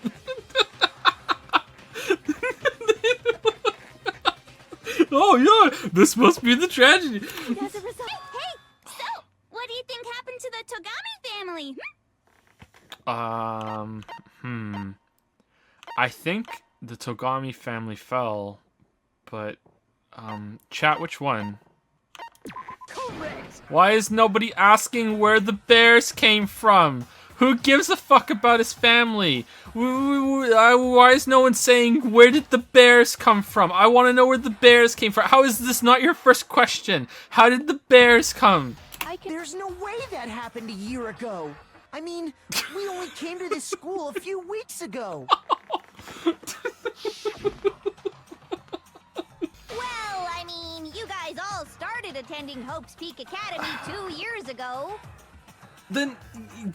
oh yeah, this must be the tragedy. As a result, Hey, so, what do you think happened to the Togami family? I think the Togami family fell, but, chat, which one? correct. Why is nobody asking where the bears came from? Who gives a fuck about his family? Why is no one saying, where did the bears come from? I want to know where the bears came from. How is this not your first question? How did the bears come? There's no way that happened a year ago. I mean, we only came to this school a few weeks ago. Well, I mean, you guys all started attending Hope's Peak Academy 2 years ago. Then,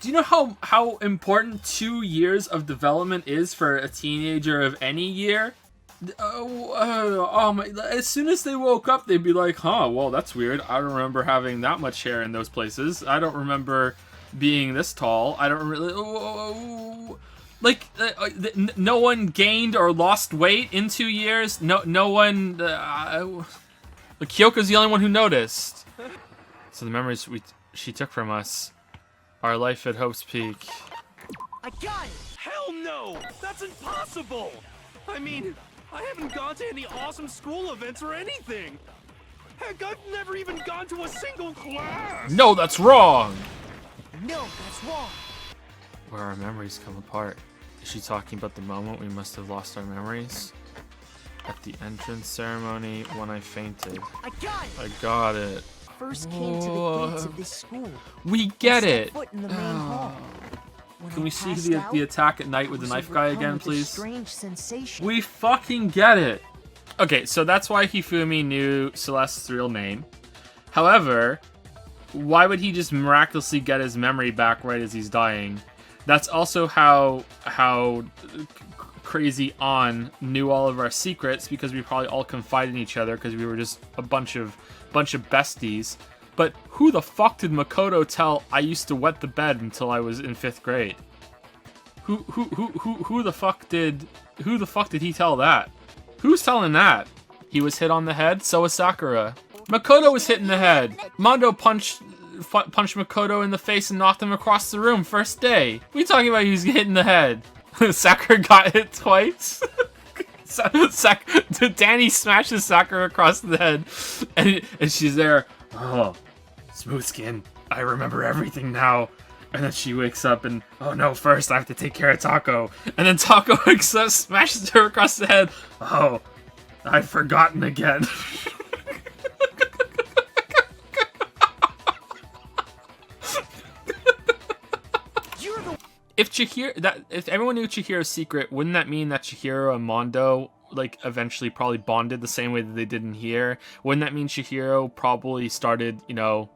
do you know how important 2 years of development is for a teenager of any year? Oh my! As soon as they woke up, they'd be like, "Huh? Well, that's weird. I don't remember having that much hair in those places. I don't remember being this tall. I don't really like. No one gained or lost weight in 2 years. No one. Kyoko's the only one who noticed. So the memories she took from us. Our life at Hope's Peak. I got it. Hell no! That's impossible! I mean, I haven't gone to any awesome school events or anything! Heck, I've never even gone to a single class! No, that's wrong! No, that's wrong. Where our memories come apart. Is she talking about the moment we must have lost our memories? At the entrance ceremony when I fainted. I got it. I got it. First came to the gates of this school. We get Stepped it! foot in the main hall. When Can I we see passed the out, attack at night with I the was knife guy overcome again, with a please? strange sensation. We fucking get it! Okay, so that's why Hifumi knew Celeste's real name. However, why would he just miraculously get his memory back right as he's dying? That's also how Crazy On knew all of our secrets, because we probably all confided in each other because we were just a bunch of besties. But who the fuck did Makoto tell I used to wet the bed until I was in 5th grade? Who the fuck did he tell that? Who's telling that? He was hit on the head, so was Sakura. Makoto was hit in the head. Mondo punched Makoto in the face and knocked him across the room first day. What are you talking about? He was hit in the head. Sakura got hit twice. Danny smashes Sakura across the head, and she's there. Oh, smooth skin. I remember everything now. And then she wakes up and, oh no, first I have to take care of Taco. And then Taco wakes up, smashes her across the head. Oh, I've forgotten again. If everyone knew Chihiro's secret, wouldn't that mean that Chihiro and Mondo like eventually probably bonded the same way that they did in here? Wouldn't that mean Chihiro probably started, you know,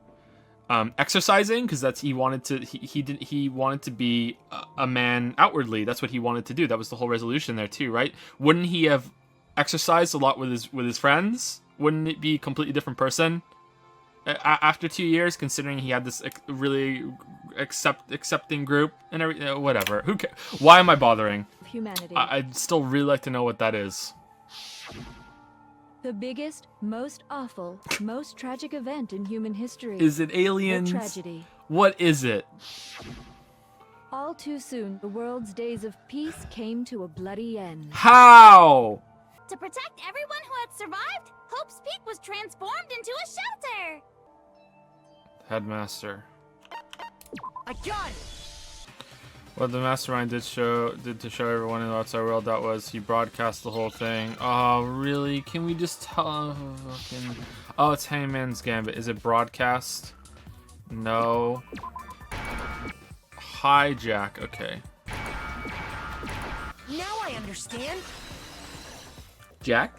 exercising, because that's he wanted to be a man outwardly. That's what he wanted to do. That was the whole resolution there too, right? Wouldn't he have exercised a lot with his friends? Wouldn't it be a completely different person after 2 years, considering he had this really accepting group and everything? Whatever. Who cares? Why am I bothering? Humanity. I'd still really like to know what that is. The biggest, most awful, most tragic event in human history. Is it aliens? A tragedy. What is it? All too soon, the world's days of peace came to a bloody end. How? To protect everyone who had survived, Hope's Peak was transformed into a shelter. Headmaster. I got it! What the mastermind did to show everyone in the outside world, that was he broadcast the whole thing. Oh, really? Can we just tell? Oh, it's Hangman's Gambit. Is it broadcast? No. Hijack. Okay. Now I understand. Jack,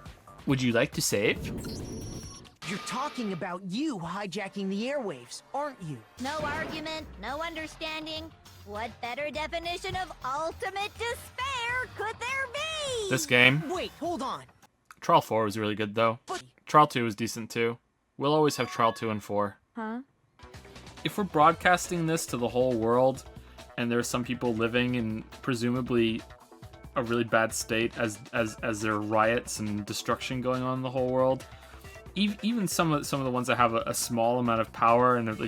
would you like to save? You're talking about you hijacking the airwaves, aren't you? No argument, no understanding. What better definition of ultimate despair could there be? This game. Wait, hold on. Trial 4 was really good, though. Trial 2 was decent, too. We'll always have Trial 2 and 4. Huh? If we're broadcasting this to the whole world, and there's some people living in presumably a really bad state as there are riots and destruction going on in the whole world, even some of the ones that have a small amount of power and have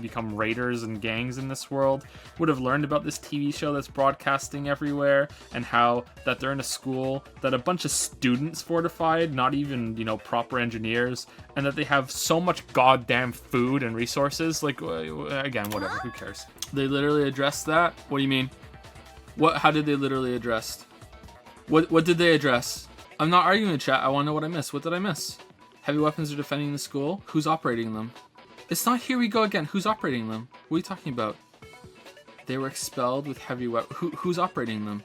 become raiders and gangs in this world would have learned about this TV show that's broadcasting everywhere, and how that they're in a school that a bunch of students fortified, not even proper engineers, and that they have so much goddamn food and resources. Like, again, whatever, who cares? They literally addressed that. What do you mean? What? How did they literally address? What did they address? I'm not arguing in chat. I want to know what I missed. What did I miss? Heavy weapons are defending the school? Who's operating them? It's not Here We Go Again. Who's operating them? What are you talking about? They were expelled with heavy weapons. Who's operating them?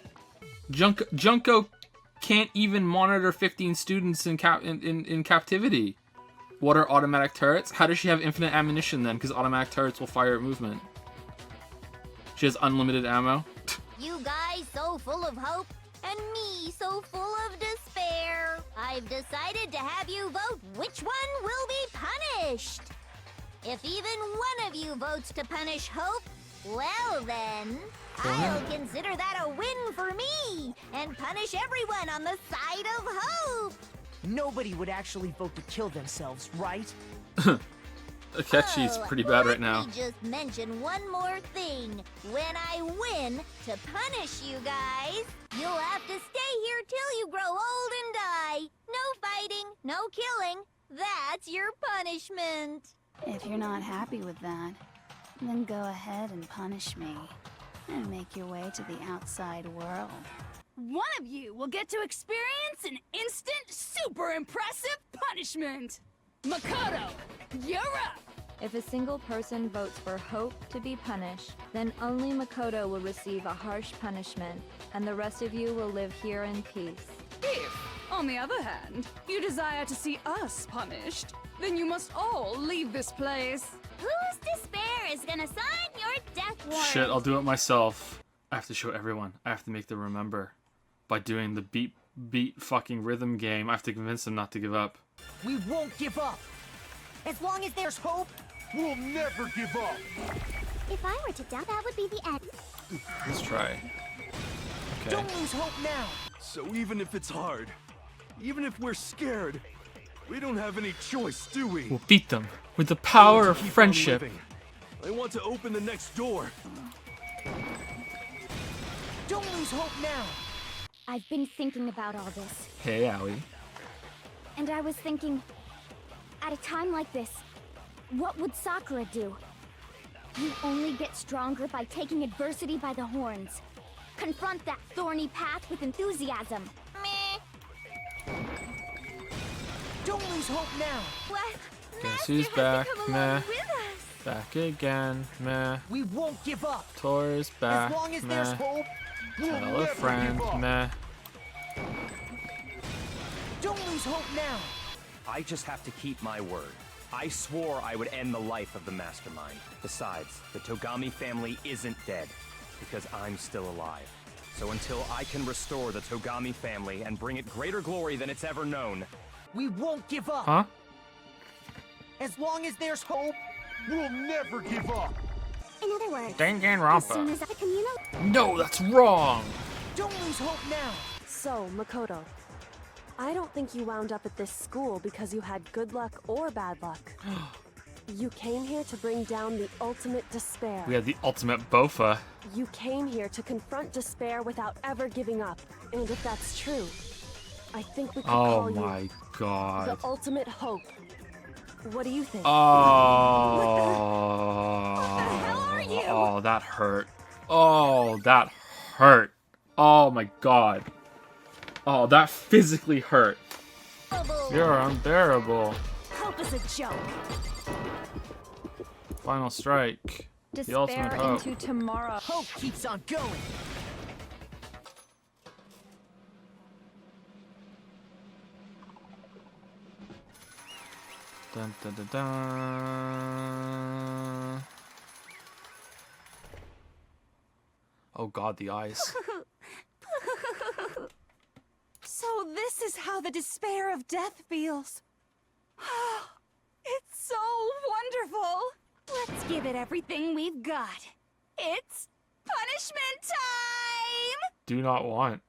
Junko can't even monitor 15 students in captivity. What are automatic turrets? How does she have infinite ammunition then? Because automatic turrets will fire at movement. She has unlimited ammo. You guys so full of hope, and me so full of despair. I've decided to have you vote which one will be punished. If even one of you votes to punish Hope, well then, I'll consider that a win for me, and punish everyone on the side of Hope. Nobody would actually vote to kill themselves, right? Akechi's pretty bad right now. Let me just mention one more thing. When I win to punish you guys, you'll have to stay here till you grow old and die. No fighting, no killing. That's your punishment. If you're not happy with that, then go ahead and punish me. And make your way to the outside world. One of you will get to experience an instant, super impressive punishment! Makoto, you're up! If a single person votes for Hope to be punished, then only Makoto will receive a harsh punishment, and the rest of you will live here in peace. If, on the other hand, you desire to see us punished, then you must all leave this place. Whose despair is gonna sign your death warrant? Shit, I'll do it myself. I have to show everyone. I have to make them remember. By doing the beat fucking rhythm game, I have to convince them not to give up. We won't give up. As long as there's hope, we'll never give up. If I were to doubt, that would be the end. Let's try. Okay. Don't lose hope now. So even if it's hard, even if we're scared, we don't have any choice, do we? We'll beat them with the power of friendship. I want to open the next door. Don't lose hope now. I've been thinking about all this. Hey, Aoi. And I was thinking, at a time like this, what would Sakura do? You only get stronger by taking adversity by the horns. Confront that thorny path with enthusiasm. Meh. Don't lose hope now. What? Guess who's back? Meh. Back again. Meh. We won't give up. Tor's back. As long as Meh. there's hope, we'll Tell never a friend. give up. Meh. Don't lose hope now. I just have to keep my word. I swore I would end the life of the mastermind. Besides, the Togami family isn't dead, because I'm still alive. So until I can restore the Togami family and bring it greater glory than it's ever known, we won't give up. Huh? As long as there's hope, we'll never give up. In other words, Danganronpa. as soon as No, that's wrong. Don't lose hope now. So, Makoto, I don't think you wound up at this school because you had good luck or bad luck. You came here to bring down the ultimate despair. We had the ultimate Bofa. You came here to confront despair without ever giving up. And if that's true, I think we could call you... Oh my god. the ultimate hope. What do you think? Oh. What the hell are you? Oh, that hurt. Oh, that hurt. Oh my god. Oh, that physically hurt. You're unbearable. Hope is a joke. Final strike. The ultimate Despair hope. into tomorrow. Hope keeps on going. Dun, dun, dun, dun. Oh god, the eyes. So this is how the despair of death feels. It's so wonderful. Let's give it everything we've got. It's punishment time! Do not want.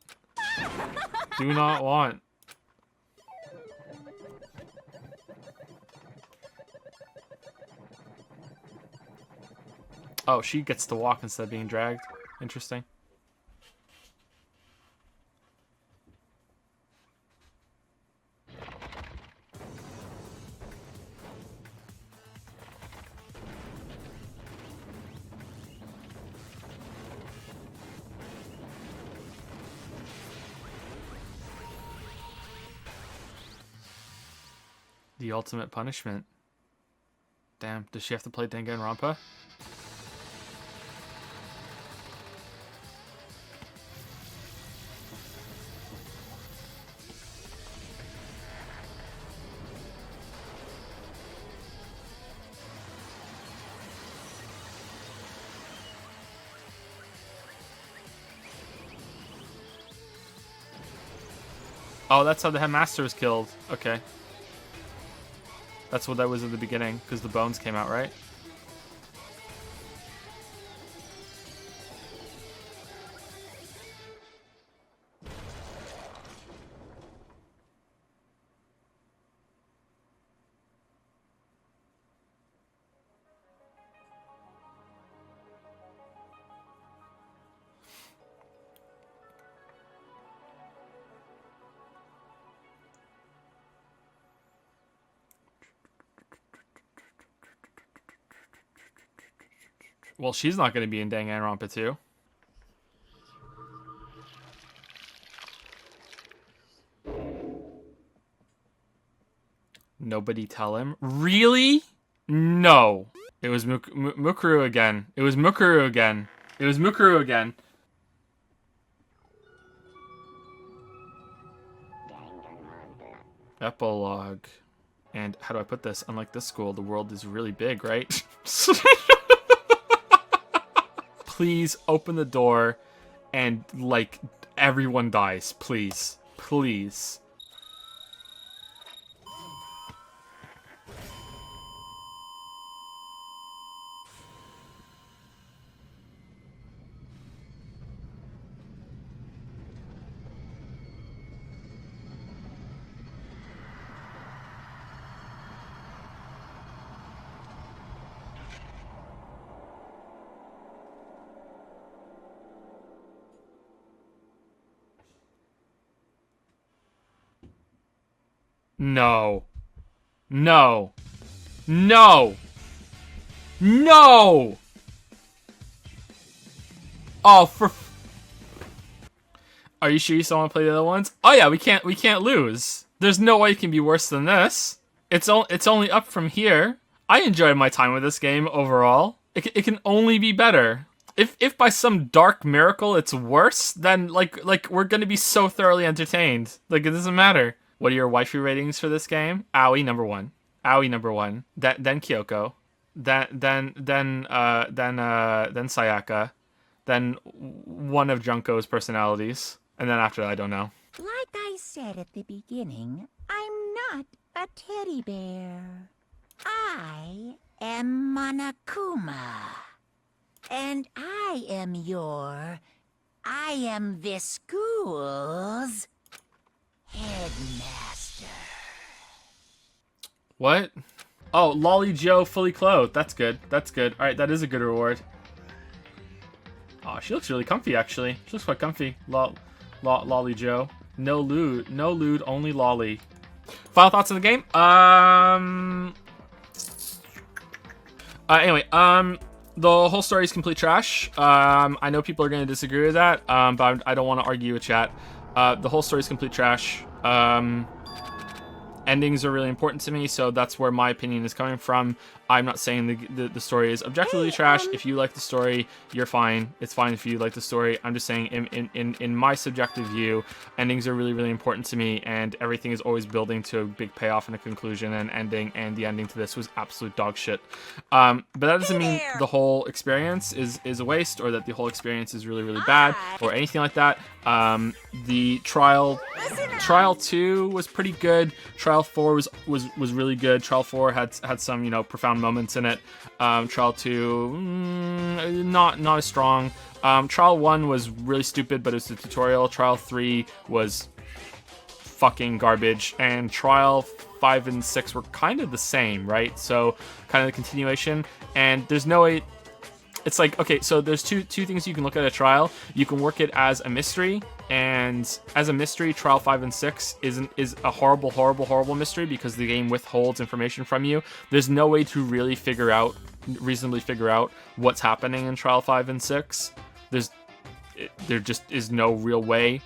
Do not want. Oh, she gets to walk instead of being dragged. Interesting. The ultimate punishment. Damn, does she have to play Danganronpa? Oh, that's how the headmaster was killed. Okay. That's what that was at the beginning, because the bones came out, right? Well, she's not going to be in Danganronpa 2. Nobody tell him? Really? No. It was Mukuru again. It was Mukuru again. It was Mukuru again. Epilogue. And how do I put this? Unlike this school, the world is really big, right? Please open the door and, like, everyone dies. Please. Please. No. No. No. No. Oh, for... Are you sure you still want to play the other ones? Oh yeah, we can't lose. There's no way it can be worse than this. It's only up from here. I enjoyed my time with this game overall. It can only be better. If by some dark miracle it's worse, then like we're gonna be so thoroughly entertained. Like, it doesn't matter. What are your waifu ratings for this game? Aoi number 1. Aoi number 1. Then Kyoko. Then Sayaka. Then one of Junko's personalities. And then after that, I don't know. Like I said at the beginning, I'm not a teddy bear. I am Monokuma. And I am this school's Headmaster. What? Oh, Lolly Joe fully clothed. That's good. That's good. All right, that is a good reward. Oh, she looks really comfy, actually. She looks quite comfy. Lolly Joe. No loot. No loot, only lolly. Final thoughts on the game? Anyway, the whole story is complete trash. I know people are going to disagree with that, but I don't want to argue with chat. The whole story is complete trash. Endings are really important to me, so that's where my opinion is coming from. I'm not saying the story is objectively trash. If you like the story, you're fine. It's fine if you like the story. I'm just saying in my subjective view, endings are really, really important to me, and everything is always building to a big payoff and a conclusion and ending, and the ending to this was absolute dog shit. But that doesn't mean the whole experience is a waste, or that the whole experience is really, really bad, or anything like that. The Trial 2 was pretty good. Trial 4 was really good. Trial 4 had some, you know, profound moments in it. Trial 2 not as strong. Trial 1 was really stupid, but it was a tutorial. Trial 3 was fucking garbage, and Trial 5 and 6 were kind of the same, right? So kind of the continuation, and there's no way. It's like, okay, so there's two things you can look at a trial. You can work it as a mystery, and as a mystery, Trial 5 and 6 is a horrible mystery because the game withholds information from you. There's no way to really reasonably figure out what's happening in Trial 5 and 6. There just is no real way.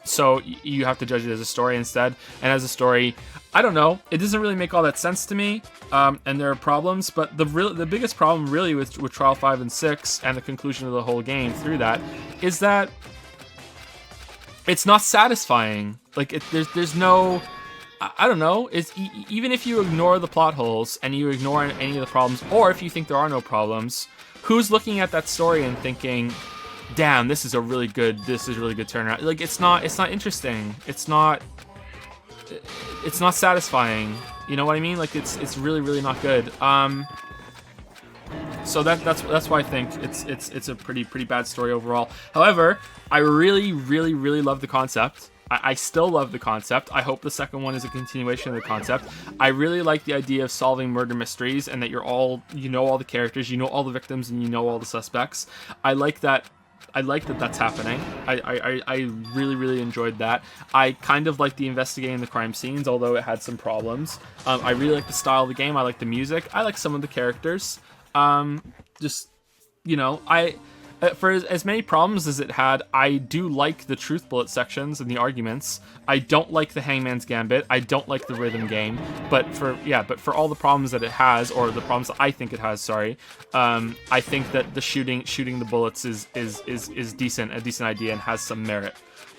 So you have to judge it as a story instead. And as a story, I don't know. It doesn't really make all that sense to me. And there are problems, but the biggest problem really with Trial 5 and 6 and the conclusion of the whole game through that is that it's not satisfying. Like there's no, I don't know. Even if you ignore the plot holes and you ignore any of the problems, or if you think there are no problems, who's looking at that story and thinking, damn, this is a really good turnaround? Like it's not interesting. It's not satisfying. You know what I mean? Like it's really, really not good. So that's why I think it's a pretty bad story overall. However, I really, really, really love the concept. I still love the concept. I hope the second one is a continuation of the concept. I really like the idea of solving murder mysteries and that you know all the characters, you know all the victims, and you know all the suspects. I like that that's happening. I really, really enjoyed that. I kind of like the investigating the crime scenes, although it had some problems. I really like the style of the game. I like the music. I like some of the characters. Just, you know, for as many problems as it had, I do like the truth bullet sections and the arguments. I don't like the Hangman's Gambit. I don't like the rhythm game. But for all the problems that it has, or the problems that I think it has, sorry, I think that the shooting the bullets is a decent idea and has some merit.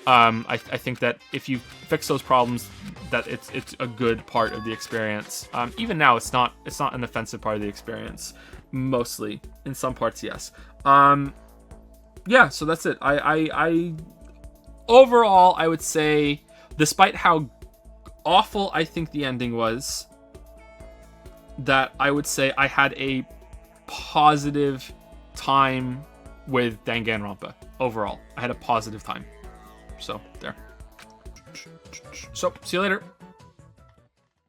I think that if you fix those problems, that it's a good part of the experience. Even now, it's not an offensive part of the experience. Mostly, in some parts, yes. Yeah, so that's it. I overall, I would say, despite how awful I think the ending was, that I would say I had a positive time with Danganronpa. Overall, I had a positive time. So, there. So, see you later.